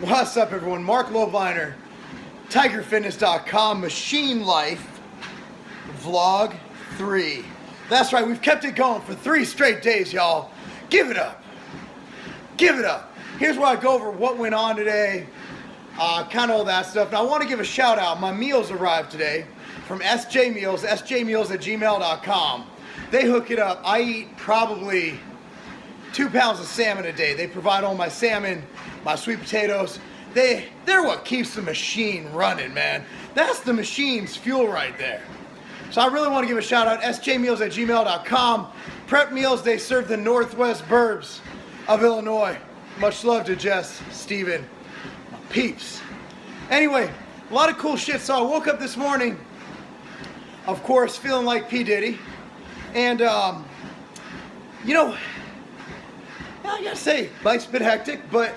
What's up, everyone? Marc Lobliner, TigerFitness.com, Machine Life, Vlog 3. That's right, we've kept it going for 3 straight days, y'all. Give it up. Give it up. Here's where I go over what went on today, kind of all that stuff. Now, I want to give a shout out. My meals arrived today from SJ Meals, sjmeals@gmail.com. They hook it up. I eat probably 2 pounds of salmon a day. They provide all my salmon, my sweet potatoes. They're what keeps the machine running, man. That's the machine's fuel right there. So I really want to give a shout out, sjmeals@gmail.com. Prep meals, they serve the northwest burbs of Illinois. Much love to Jess, Steven, my peeps. Anyway, a lot of cool shit. So I woke up this morning, of course, feeling like P. Diddy. And, you know, I gotta say, life's a bit hectic, but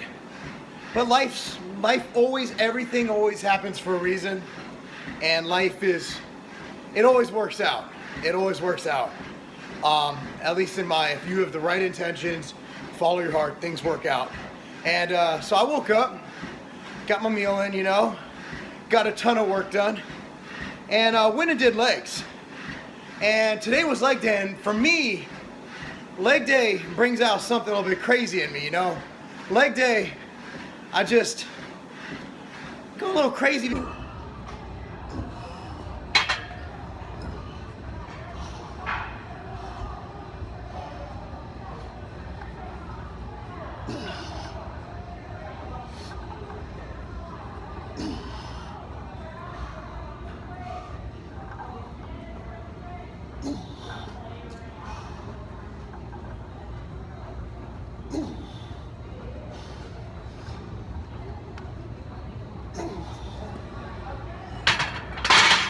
life always, everything always happens for a reason. And it always works out. It always works out. At least if you have the right intentions, follow your heart, things work out. And so I woke up, got my meal in, got a ton of work done, and went and did legs. And today was leg day, and for me, leg day brings out something a little bit crazy in me, Leg day, I just go a little crazy.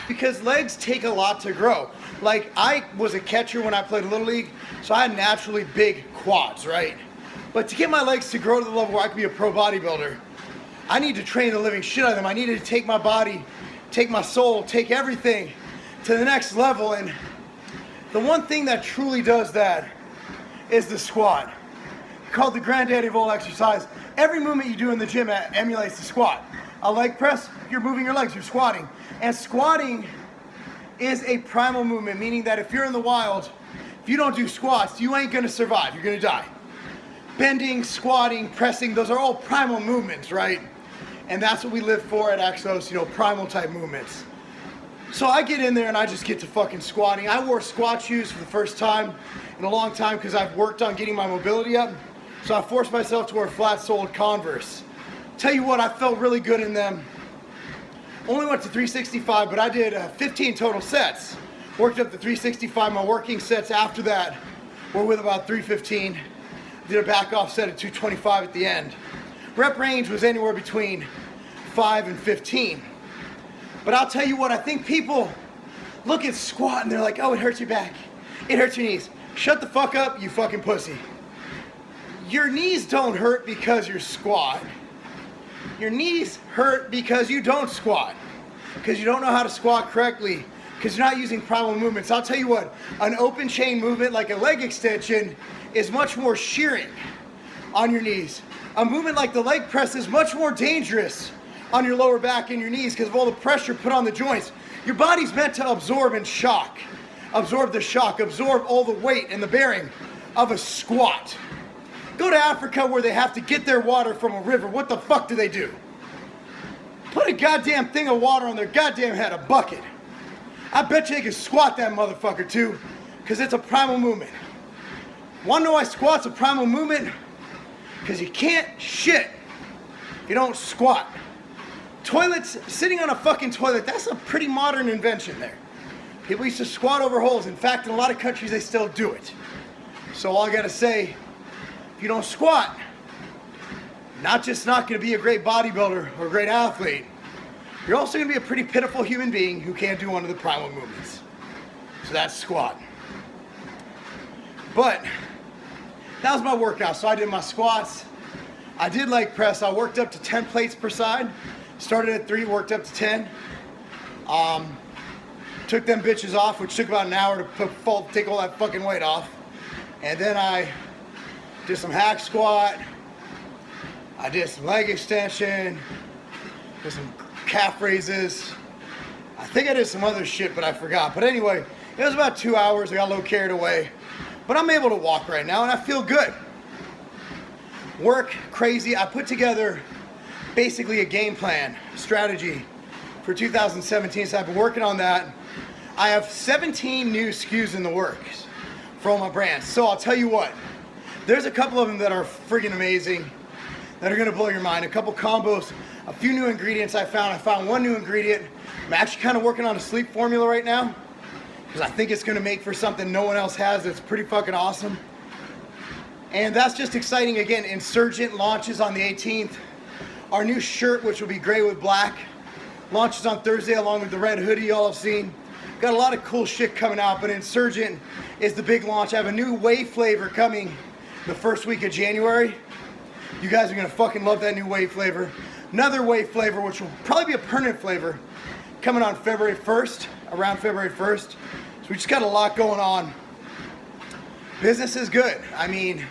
Because legs take a lot to grow. Like, I was a catcher when I played Little League, so I had naturally big quads, right? But to get my legs to grow to the level where I can be a pro bodybuilder, I need to train the living shit out of them. I needed to take my body, take my soul, take everything to the next level. And the one thing that truly does that is the squat. Called the granddaddy of all exercise. Every movement you do in the gym emulates the squat. A leg press, you're moving your legs, you're squatting. And squatting is a primal movement, meaning that if you're in the wild, if you don't do squats, you ain't gonna survive, you're gonna die. Bending, squatting, pressing, those are all primal movements, right? And that's what we live for at Exos, primal type movements. So I get in there and I just get to fucking squatting. I wore squat shoes for the first time in a long time because I've worked on getting my mobility up. So I forced myself to wear flat-soled Converse. Tell you what, I felt really good in them. Only went to 365, but I did 15 total sets. Worked up to 365. My working sets after that were with about 315. Did a back off set at 225 at the end. Rep range was anywhere between 5 and 15. But I'll tell you what, I think people look at squat and they're like, oh, it hurts your back. It hurts your knees. Shut the fuck up, you fucking pussy. Your knees don't hurt because you squat. Your knees hurt because you don't squat, because you don't know how to squat correctly, because you're not using primal movements. I'll tell you what, an open chain movement like a leg extension is much more shearing on your knees. A movement like the leg press is much more dangerous on your lower back and your knees because of all the pressure put on the joints. Your body's meant to absorb and shock, absorb the shock, absorb all the weight and the bearing of a squat. Go to Africa where they have to get their water from a river. What the fuck do they do? Put a goddamn thing of water on their goddamn head, a bucket. I bet you they can squat that motherfucker too, because it's a primal movement. Wanna know why squat's a primal movement? Because you can't shit if you don't squat. Toilets, sitting on a fucking toilet, that's a pretty modern invention there. People used to squat over holes. In fact, in a lot of countries, they still do it. So all I gotta say, if you don't squat, not just not going to be a great bodybuilder or a great athlete, you're also going to be a pretty pitiful human being who can't do one of the primal movements. So that's squat. But that was my workout. So I did my squats. I did leg press. I worked up to 10 plates per side. Started at 3, worked up to 10. Took them bitches off, which took about an hour to take all that fucking weight off. And then I did some hack squat. I did some leg extension, did some calf raises. I think I did some other shit, but I forgot. But anyway, it was about 2 hours. I got a little carried away. But I'm able to walk right now, and I feel good. Work, crazy. I put together basically a game plan, strategy for 2017, so I've been working on that. I have 17 new SKUs in the works for all my brands. So I'll tell you what, there's a couple of them that are friggin' amazing, that are gonna blow your mind. A couple combos, a few new ingredients I found. I found one new ingredient. I'm actually kind of working on a sleep formula right now, because I think it's gonna make for something no one else has that's pretty fucking awesome. And that's just exciting. Again, Insurgent launches on the 18th. Our new shirt, which will be gray with black, launches on Thursday along with the red hoodie y'all have seen. Got a lot of cool shit coming out, but Insurgent is the big launch. I have a new whey flavor coming the first week of January. You guys are gonna fucking love that new whey flavor. Another whey flavor, which will probably be a permanent flavor, coming on February 1st, around February 1st. So we just got a lot going on. Business is good. I mean,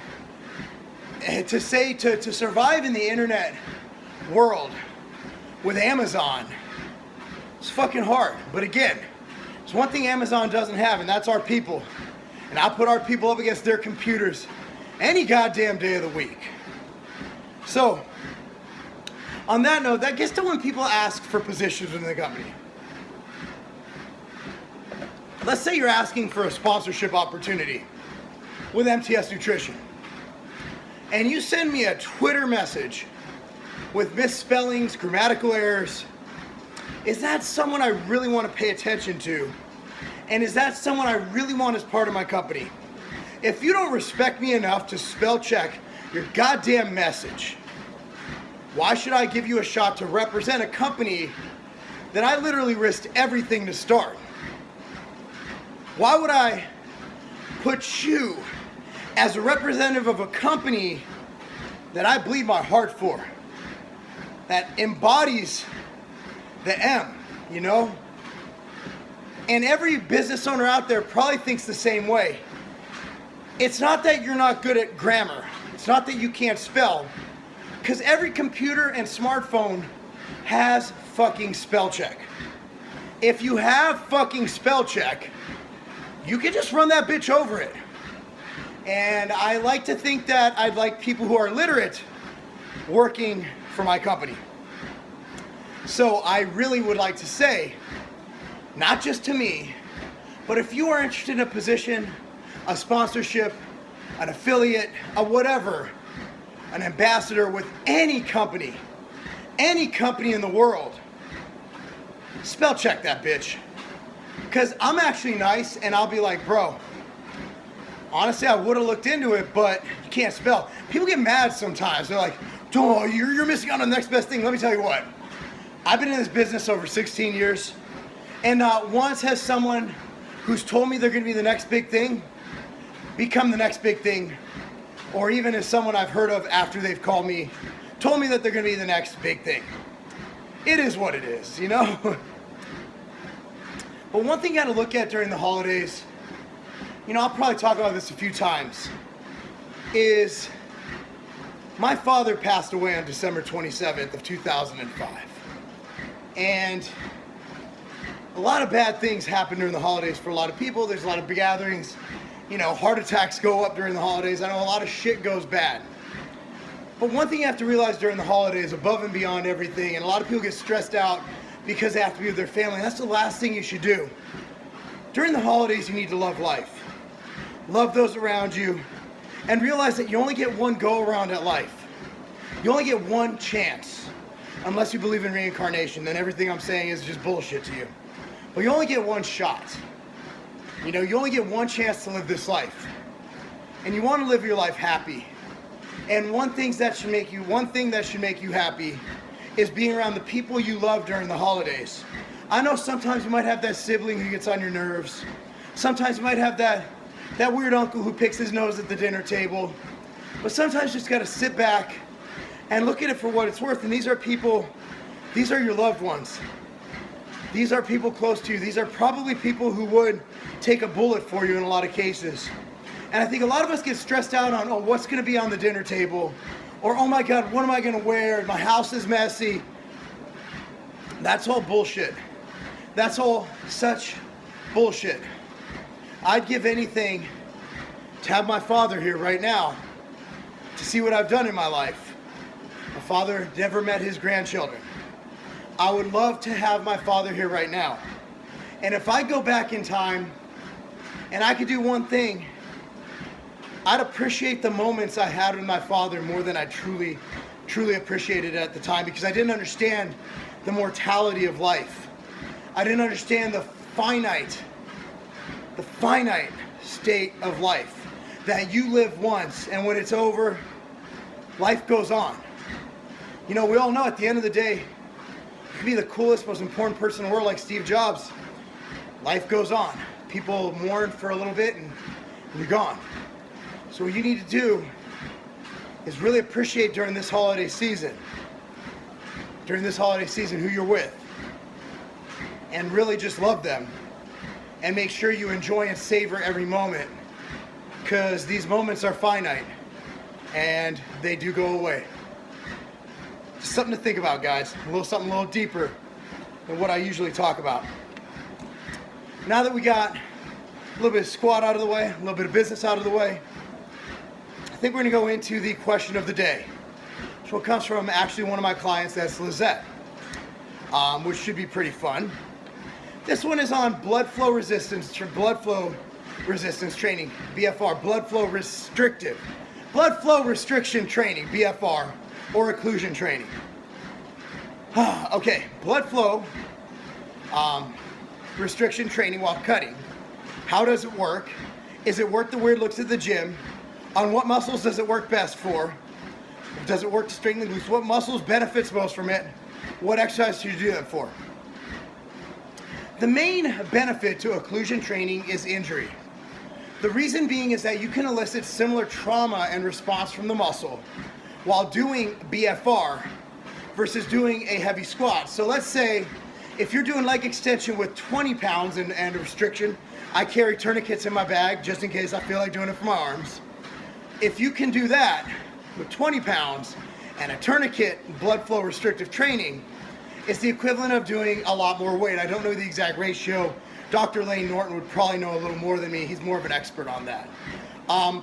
to survive in the internet world with Amazon, it's fucking hard. But again, there's one thing Amazon doesn't have, and that's our people. And I'll put our people up against their computers any goddamn day of the week. So, on that note, that gets to when people ask for positions in the company. Let's say you're asking for a sponsorship opportunity with MTS Nutrition, and you send me a Twitter message with misspellings, grammatical errors. Is that someone I really want to pay attention to? And is that someone I really want as part of my company? If you don't respect me enough to spell check your goddamn message, why should I give you a shot to represent a company that I literally risked everything to start? Why would I put you as a representative of a company that I bleed my heart for, that embodies the M, you know? And every business owner out there probably thinks the same way. It's not that you're not good at grammar. It's not that you can't spell, because every computer and smartphone has fucking spell check. If you have fucking spell check, you can just run that bitch over it. And I like to think that I'd like people who are literate working for my company. So I really would like to say, not just to me, but if you are interested in a position, a sponsorship, an affiliate, a whatever, an ambassador with any company in the world, spell check that bitch. Because I'm actually nice, and I'll be like, bro, honestly, I would have looked into it, but you can't spell. People get mad sometimes. They're like, oh, you're missing out on the next best thing. Let me tell you what. I've been in this business over 16 years, and not once has someone who's told me they're going to be the next big thing become the next big thing, or even as someone I've heard of after they've called me, told me that they're going to be the next big thing. It is what it is, you know? But one thing you got to look at during the holidays, you know, I'll probably talk about this a few times, is my father passed away on December 27th of 2005. And a lot of bad things happen during the holidays for a lot of people. There's a lot of gatherings. You know, heart attacks go up during the holidays. I know a lot of shit goes bad. But one thing you have to realize during the holidays, above and beyond everything, and a lot of people get stressed out because they have to be with their family. That's the last thing you should do. During the holidays, you need to love life. Love those around you, and realize that you only get one go around at life. You only get one chance, unless you believe in reincarnation. Then everything I'm saying is just bullshit to you. But you only get one shot. You know, you only get one chance to live this life, and you want to live your life happy. And one thing that should make you happy is being around the people you love during the holidays. I know sometimes you might have that sibling who gets on your nerves. Sometimes you might have that weird uncle who picks his nose at the dinner table. But sometimes you just got to sit back and look at it for what it's worth. And these are people, these are your loved ones. These are people close to you. These are probably people who would take a bullet for you in a lot of cases. And I think a lot of us get stressed out on, oh, what's going to be on the dinner table? Or, oh my God, what am I gonna wear? My house is messy. That's all bullshit. That's all such bullshit. I'd give anything to have my father here right now to see what I've done in my life. My father never met his grandchildren. I would love to have my father here right now. And if I go back in time and I could do one thing, I'd appreciate the moments I had with my father more than I truly appreciated it at the time, because I didn't understand the mortality of life. I didn't understand the finite state of life, that you live once and when it's over, life goes on. You know, we all know at the end of the day, you could be the coolest, most important person in the world like Steve Jobs. Life goes on. People mourn for a little bit and you're gone. So what you need to do is really appreciate during this holiday season who you're with, and really just love them, and make sure you enjoy and savor every moment, because these moments are finite and they do go away. Just something to think about, guys. Something a little deeper than what I usually talk about. Now that we got a little bit of squat out of the way, a little bit of business out of the way, I think we're going to go into the question of the day, which comes from actually one of my clients, that's Lizette, which should be pretty fun. This one is on blood flow resistance training, BFR, blood flow restriction training, BFR, or occlusion training. Okay, blood flow restriction training while cutting. How does it work? Is it worth the weird looks at the gym? On what muscles does it work best for? Does it work to strengthen the glutes? What muscles benefits most from it? What exercise should you do that for? The main benefit to occlusion training is injury. The reason being is that you can elicit similar trauma and response from the muscle while doing BFR versus doing a heavy squat. So let's say if you're doing leg extension with 20 pounds and a restriction, I carry tourniquets in my bag just in case I feel like doing it for my arms. If you can do that with 20 pounds and a tourniquet blood flow restrictive training, it's the equivalent of doing a lot more weight. I don't know the exact ratio. Dr. Lane Norton would probably know a little more than me. He's more of an expert on that.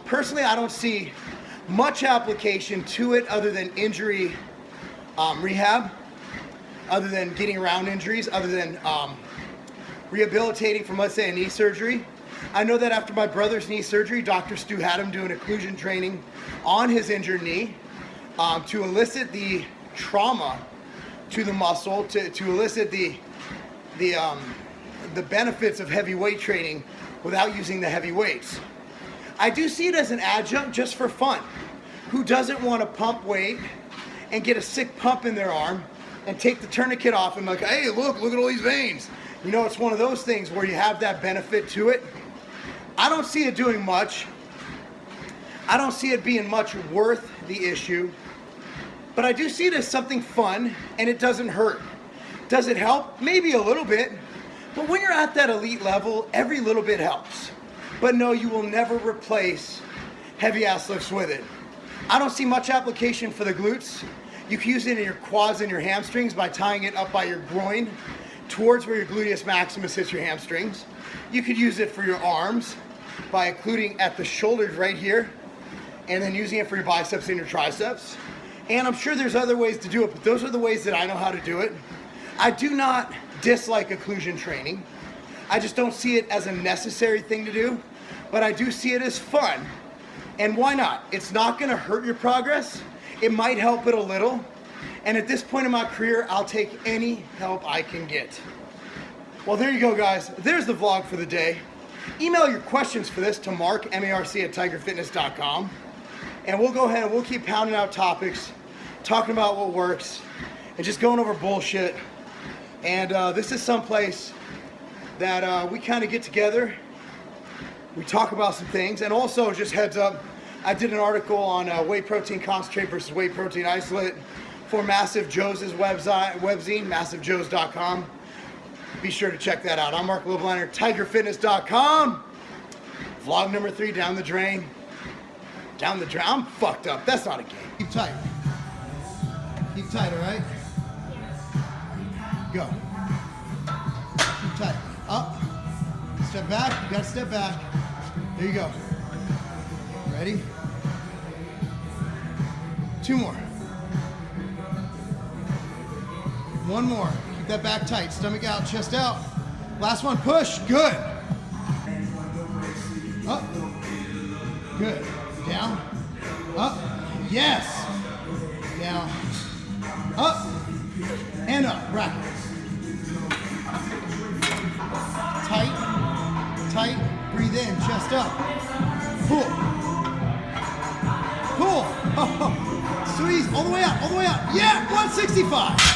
Personally, I don't see much application to it other than injury rehab, other than getting around injuries, other than rehabilitating from, let's say, a knee surgery. I know that after my brother's knee surgery, Dr. Stu had him do an occlusion training on his injured knee to elicit the trauma to the muscle, to elicit the benefits of heavy weight training without using the heavy weights. I do see it as an adjunct just for fun. Who doesn't want to pump weight and get a sick pump in their arm and take the tourniquet off and like, hey, look at all these veins. You know, it's one of those things where you have that benefit to it. I don't see it doing much. I don't see it being much worth the issue. But I do see it as something fun, and it doesn't hurt. Does it help? Maybe a little bit. But when you're at that elite level, every little bit helps. But no, you will never replace heavy ass lifts with it. I don't see much application for the glutes. You can use it in your quads and your hamstrings by tying it up by your groin towards where your gluteus maximus hits your hamstrings. You could use it for your arms by occluding at the shoulders right here, and then using it for your biceps and your triceps. And I'm sure there's other ways to do it, but those are the ways that I know how to do it. I do not dislike occlusion training. I just don't see it as a necessary thing to do, but I do see it as fun. And why not? It's not gonna hurt your progress. It might help it a little. And at this point in my career, I'll take any help I can get. Well, there you go, guys. There's the vlog for the day. Email your questions for this to Marc, M-A-R-C, @tigerfitness.com. And we'll go ahead and we'll keep pounding out topics, talking about what works, and just going over bullshit. And this is someplace that we kind of get together. We talk about some things. And also, just heads up, I did an article on whey protein concentrate versus whey protein isolate for Massive Joe's webzine, massivejoes.com. Be sure to check that out. I'm Marc Lobliner, tigerfitness.com. Vlog number 3 down the drain. down the drain. I'm fucked up. That's not a game. Keep tight. Keep tight, all right? Go. Keep tight. Up. Step back. You gotta step back. There you go. Ready? 2 more. 1 more. Keep that back tight. Stomach out, chest out. Last one, push. Good. Up. Good. Down. Up. Yes. Down. Up. And up. Bracket. Tight. Tight. Breathe in. Chest up. Pull. Pull. Squeeze. All the way out. All the way out. Yeah. 165.